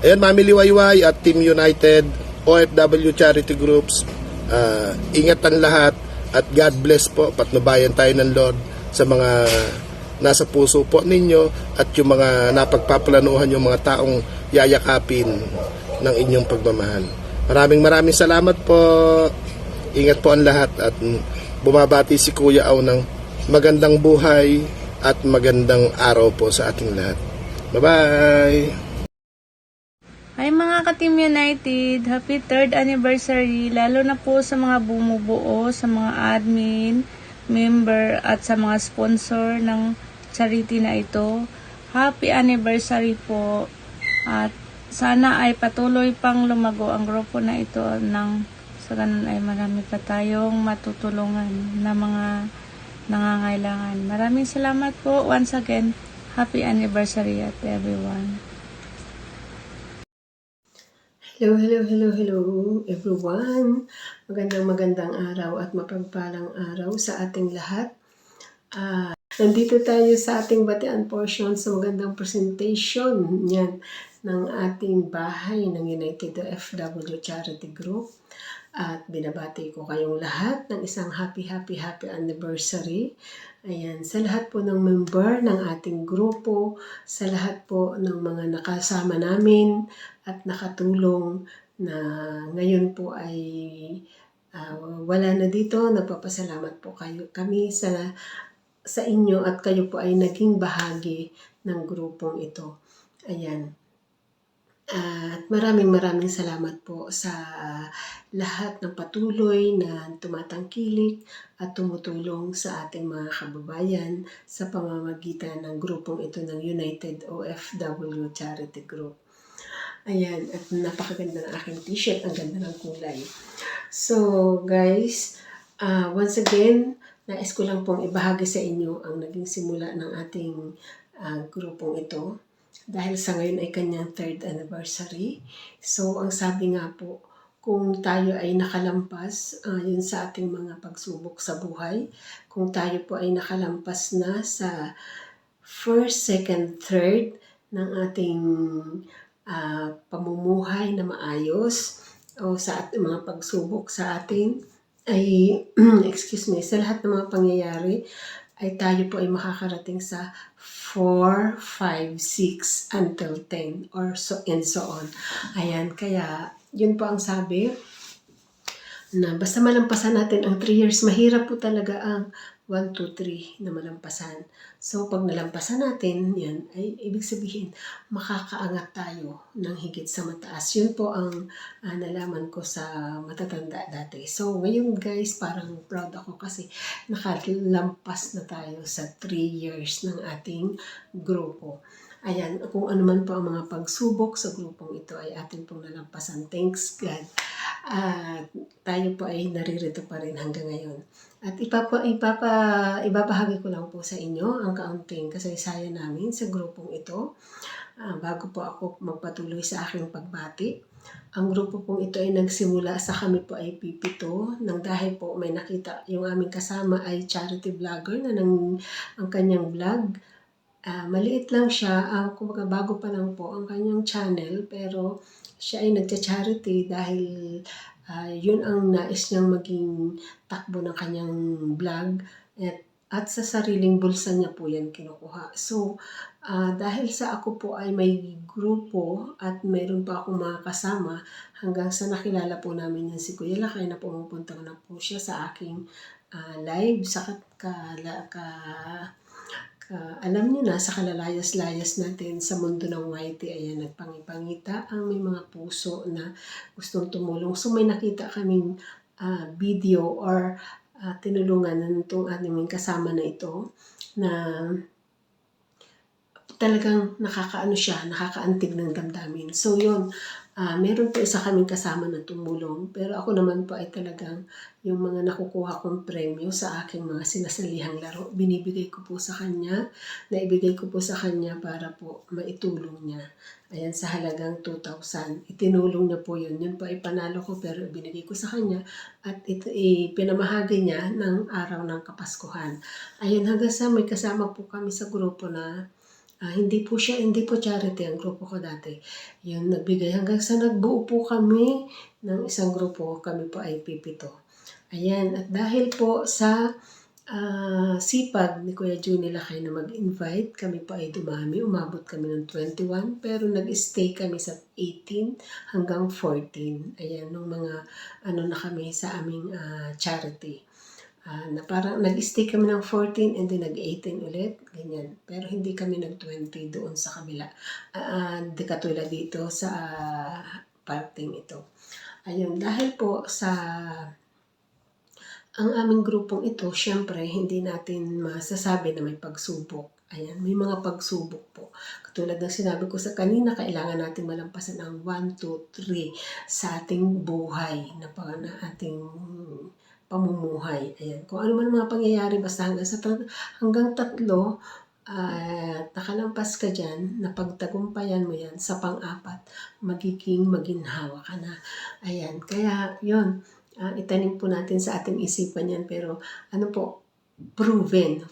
Ayan, Mami Liwayway at Team United OFW Charity Groups, ingatan lahat, at God bless po. Patnubayan tayo ng Lord sa mga nasa puso po ninyo, at yung mga napagpaplanuhan, yung mga taong yayakapin ng inyong pagmamahal. Maraming salamat po. Ingat po ang lahat, at bumabati si Kuya Au ng magandang buhay at magandang araw po sa ating lahat. Bye-bye! Hi mga ka-Team United, happy 3rd anniversary, lalo na po sa mga bumubuo, sa mga admin, member, at sa mga sponsor ng charity na ito. Happy anniversary po, at sana ay patuloy pang lumago ang grupo na ito, sa ganun ay marami pa tayong matutulungan na mga nangangailangan. Maraming salamat po. Once again, happy anniversary at everyone. Hello everyone. Magandang araw at mapagpalang araw sa ating lahat. Nandito tayo sa ating batian portion sa magandang presentation niyan ng ating bahay ng United OFW Charity Group. At binabati ko kayong lahat ng isang happy anniversary. Ayan, sa lahat po ng member ng ating grupo, sa lahat po ng mga nakasama namin at nakatulong na ngayon po ay wala na dito. Nagpapasalamat po kami sa inyo, at kayo po ay naging bahagi ng grupong ito. Ayan. At maraming salamat po sa lahat ng patuloy na tumatangkilik at tumutulong sa ating mga kababayan sa pamamagitan ng grupong ito ng United OFW Charity Group. Ayan, at napakaganda ng aking t-shirt, ang ganda ng kulay. So guys, once again, nais ko lang pong ibahagi sa inyo ang naging simula ng ating grupong ito. dahil sa ngayon ay kanyang 3rd anniversary. So, ang sabi nga po, kung tayo ay nakalampas yun sa ating mga pagsubok sa buhay, kung tayo po ay nakalampas na sa 1st, 2nd, 3rd ng ating pamumuhay na maayos o sa ating mga pagsubok sa atin, ay, excuse me, sa lahat ng mga pangyayari, ay tayo po ay makakarating sa 4, 5, 6, until 10, or so and so on. Ayan, kaya yun po ang sabi, na basta malampasan natin ang 3 years, mahirap po talaga ang 1, 2, 3 na malampasan. So, pag nalampasan natin, yan, ay ibig sabihin, makakaangat tayo ng higit sa mataas. Yun po ang nalaman ko sa matatanda dati. So, ngayon guys, parang proud ako kasi nakalampas na tayo sa 3 years ng ating grupo. Ayan, kung ano man po ang mga pagsubok sa grupong ito ay atin pong nalampasan. Thanks God. Tayo po ay naririto pa rin hanggang ngayon. At ibabahagi ko lang po sa inyo ang kaunting kasaysayan namin sa grupong ito. Bago po ako magpatuloy sa aking pagbati. Ang grupo pong ito ay nagsimula sa kami po ay pipito nang dahil po may nakita yung aming kasama ay charity vlogger na ang kanyang vlog. Maliit lang siya, kumbaga bago pa lang po ang kanyang channel, pero siya ay nagcha-charity dahil yun ang nais niyang maging takbo ng kanyang vlog at sa sariling bulsa niya po yan kinukuha. So, dahil sa ako po ay may grupo at mayroon pa akong mga kasama hanggang sa nakilala po namin yan si Kuya Lakay na pumupunta na po siya sa aking live sa alam niyo na, sa kalalayas-layas natin sa mundo ng YT, ayan, nagpangipangita ang may mga puso na gustong tumulong. So may nakita kaming video or tinulungan ng itong aming kasama na ito na talagang nakakaantig ng damdamin. So yun, meron po isa kaming kasama na tumulong, pero ako naman po ay talagang yung mga nakukuha kong premyo sa aking mga sinasalihang laro, binibigay ko po sa kanya, naibigay ko po sa kanya para po maitulong niya. Ayan, sa halagang 2,000. Itinulong niya po yun. Yun po ay panalo ko pero binigay ko sa kanya at pinamahagi niya ng araw ng Kapaskuhan. Ayan, hanggang sa may kasama po kami sa grupo na hindi po charity ang grupo ko dati. Yun, nagbigay hanggang sa nagbuo po kami ng isang grupo, kami po ay pipito. Ayan, at dahil po sa sipag ni Kuya Juni Lakay na mag-invite, kami po ay dumami, umabot kami ng 21, pero nag-stay kami sa 18 hanggang 14. Ayan, nung mga na kami sa aming charity. Na parang nag-stay kami ng 14 and then nag-18 ulit, ganyan. Pero hindi kami nag-20 doon sa kabila. Di katulad dito sa parting ito. Ayun, dahil po sa ang aming grupong ito, syempre, hindi natin masasabi na may pagsubok. Ayan, may mga pagsubok po. Katulad ng sinabi ko sa kanina, kailangan natin malampasan ang 1, 2, 3 sa ating buhay na ating pamumuhay. Ayan. Kung ano man mga pangyayari, basta hanggang 3, nakalampas ka dyan, napagtagumpayan mo yan, sa pang-4, magiging maginhawa ka na. Ayan. Kaya, yun, itanim po natin sa ating isipan yan, pero proven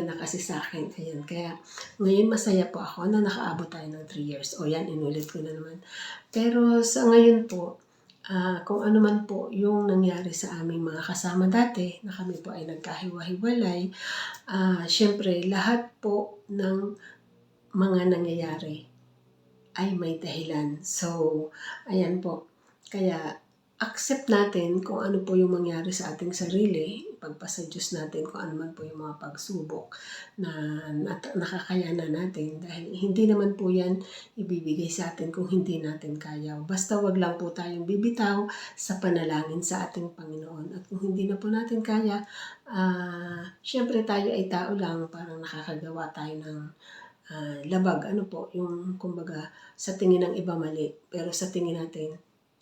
na kasi sa akin. Ayan. Kaya, ngayon masaya po ako na nakaabot tayo ng 3 years. O yan, inulit ko na naman. Pero sa ngayon po, kung ano man po yung nangyari sa aming mga kasama dati, na kami po ay nagkahiwa-hiwalay, syempre lahat po ng mga nangyayari ay may dahilan. So, ayan po. Kaya, accept natin kung ano po yung mangyari sa ating sarili, pagpasa Diyos natin kung ano man po yung mga pagsubok na nakakayanan natin dahil hindi naman po yan ibibigay sa atin kung hindi natin kaya. Basta wag lang po tayong bibitaw sa panalangin sa ating Panginoon. At kung hindi na po natin kaya, syempre tayo ay tao lang, parang nakakagawa tayo ng labag. Yung kumbaga sa tingin ng iba mali, pero sa tingin natin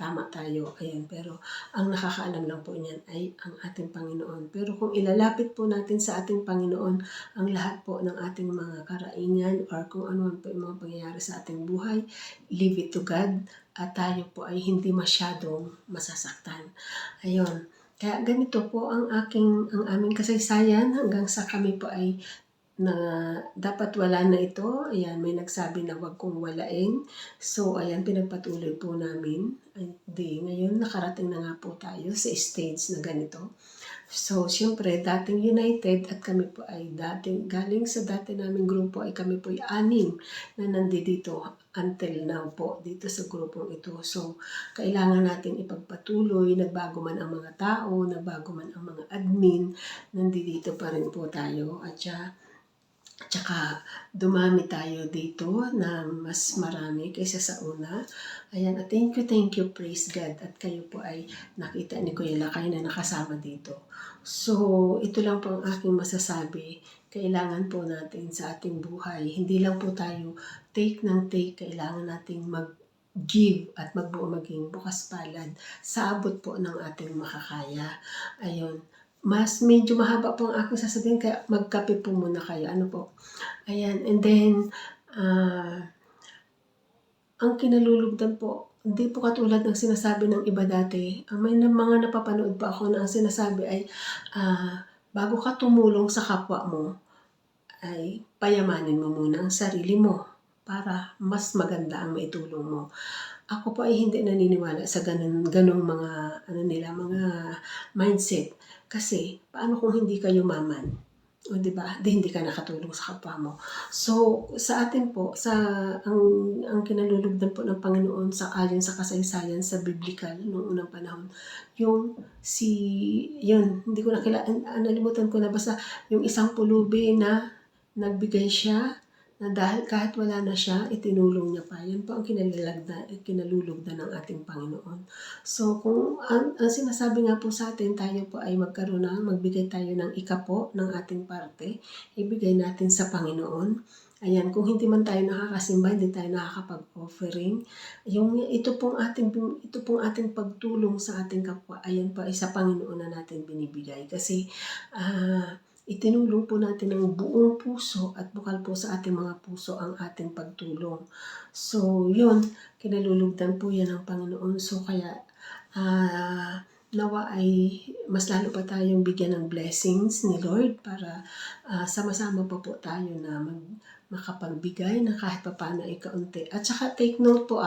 tama tayo. Ayan, pero ang nakakaalam lang po niyan ay ang ating Panginoon. Pero kung ilalapit po natin sa ating Panginoon ang lahat po ng ating mga karaingan or kung ano man po yung mga pangyayari sa ating buhay, leave it to God at tayo po ay hindi masyadong masasaktan. Ayun. Kaya ganito po ang aming kasaysayan hanggang sa kami po ay na dapat wala na ito. Ayan, may nagsabi na wag kong walain. So, ayan, pinagpatuloy po namin. Ngayon, nakarating na nga po tayo sa stage na ganito. So, siyempre, dating United at kami po ay galing sa dati naming grupo ay kami po ay 6 na nandito until now po dito sa grupong ito. So, kailangan natin ipagpatuloy, nagbago man ang mga tao, nagbago man ang mga admin, nandito pa rin po tayo. At tsaka dumami tayo dito na mas marami kaysa sa una. Ayan, at thank you, praise God. At kayo po ay nakita ni Kuya Lakay na nakasama dito. So, ito lang po ang aking masasabi. Kailangan po natin sa ating buhay, hindi lang po tayo take ng take, kailangan nating mag-give at magbuo maging bukas palad sa abot po ng ating makakaya. Ayun. Mas medyo mahaba po ang aking sasabihin, kaya magkape po muna kayo. Ano po? Ayan. And then, ang kinalulugdan po, hindi po katulad ng sinasabi ng iba dati. May mga napapanood pa ako na ang sinasabi ay, bago ka tumulong sa kapwa mo, ay payamanin mo muna ang sarili mo para mas maganda ang maitulong mo. Ako po ay hindi naniniwala sa ganung mga mga mindset. Kasi paano kung hindi ka yumaman? O di ba? Hindi ka nakatulong sa kapwa mo. So sa atin po, ang kinalulugdan po ng Panginoon sa ayon sa kasaysayan sa biblical noong unang panahon, hindi ko nalimutan ko na, basta yung isang pulubi na nagbigay siya na dahil kahit wala na siya, itinulong niya pa. Yan po ang kinalulugdan ng ating Panginoon. So, kung ang sinasabi nga po sa atin, tayo po ay magbigay tayo ng ikapo ng ating parte, ibigay natin sa Panginoon. Ayan, kung hindi man tayo nakakasimba, hindi tayo nakakapag-offering, ito pong ating pagtulong sa ating kapwa, ayan pa, sa Panginoon na natin binibigay. Kasi, itinulong po natin ng buong puso at bukal po sa ating mga puso ang ating pagtulong. So, yun, kinalulugdan po yan ng Panginoon. So, kaya, nawa ay mas lalo pa tayong bigyan ng blessings ni Lord para sama-sama pa po tayo na makapagbigay na kahit pa paano ay kaunti. At saka take note po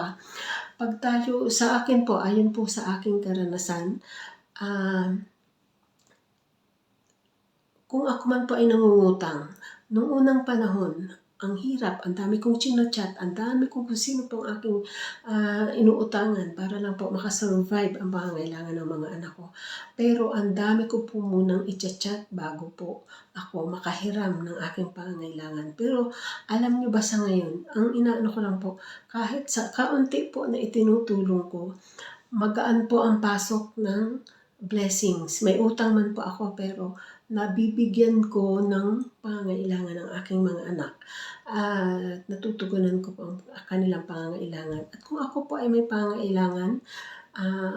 pag tayo, sa akin po, ayon po sa aking karanasan, kung ako man po ay nangungutang, noong unang panahon, ang hirap, ang dami kong chinachat, ang dami kong kung sino pong aking inuutangan para lang po makasurvive ang pangangailangan ng mga anak ko. Pero ang dami ko po munang i-chat bago po ako makahiram ng aking pangangailangan. Pero alam nyo ba sa ngayon, ang inaano ko lang po, kahit sa kaunti po na itinutulong ko, magaan po ang pasok ng blessings. May utang man po ako pero nabibigyan ko ng pangangailangan ng aking mga anak. Natutugunan ko po ang kanilang pangangailangan. At kung ako po ay may pangangailangan,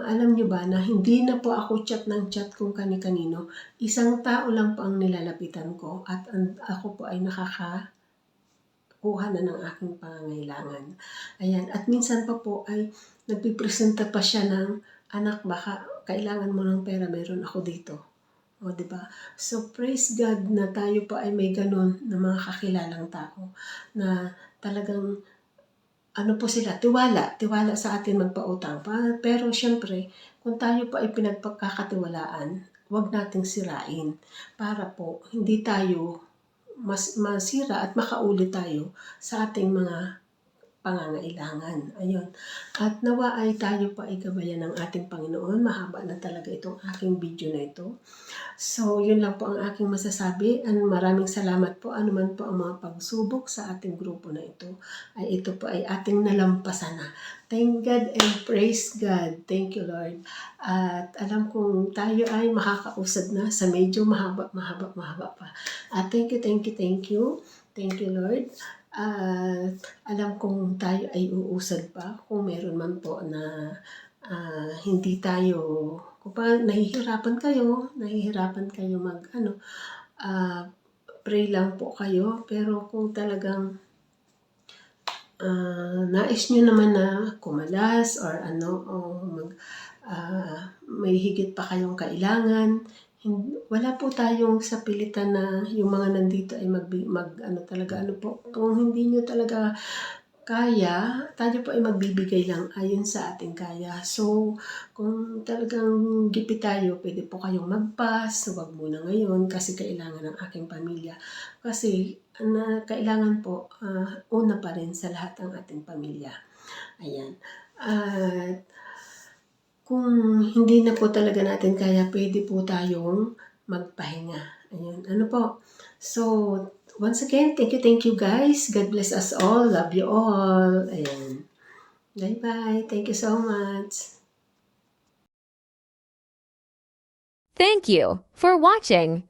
alam nyo ba na hindi na po ako chat ng chat kung kani-kanino. Isang tao lang po ang nilalapitan ko at ako po ay nakakakuha na ng aking pangangailangan. Ayan. At minsan pa po ay nagpipresenta pa siya ng, anak, baka kailangan mo ng pera, meron ako dito. O, diba? So, praise God na tayo po ay may ganun na mga kakilalang tao na talagang, po sila, tiwala sa atin magpautang. Pero, syempre, kung tayo po ay pinagpagkakatiwalaan, huwag nating sirain para po hindi tayo masira at makaulit tayo sa ating mga pangangailangan. Ayun. At nawa ay tayo pa ay gabayan ng ating Panginoon. Mahaba na talaga itong aking video na ito. So, yun lang po ang aking masasabi. Maraming salamat po. Ano man po ang mga pagsubok sa ating grupo na ito, ay ito po ay ating nalampasan na. Thank God and praise God. Thank you, Lord. At alam kong tayo ay makakausad na sa medyo mahaba pa. Thank you. Thank you, Lord. Alam kong tayo ay uusad pa kung meron man po na hindi tayo, kung nahihirapan kayo mag pray lang po kayo. Pero kung talagang nais nyo naman na kumalas or may higit pa kayong kailangan, wala po tayong sa pilitan na yung mga nandito ay kung hindi nyo talaga kaya, tayo po ay magbibigay lang ayon sa ating kaya. So, kung talagang gipit tayo, pwede po kayong mag-pass, huwag muna ngayon kasi kailangan ng aking pamilya. Kasi kailangan po, una pa rin sa lahat ang ating pamilya. Ayan. At kung hindi na po talaga natin kaya, pwede po tayong magpahinga. Ayan. So, once again, thank you guys. God bless us all. Love you all. Ayan. Bye-bye. Thank you so much. Thank you for watching.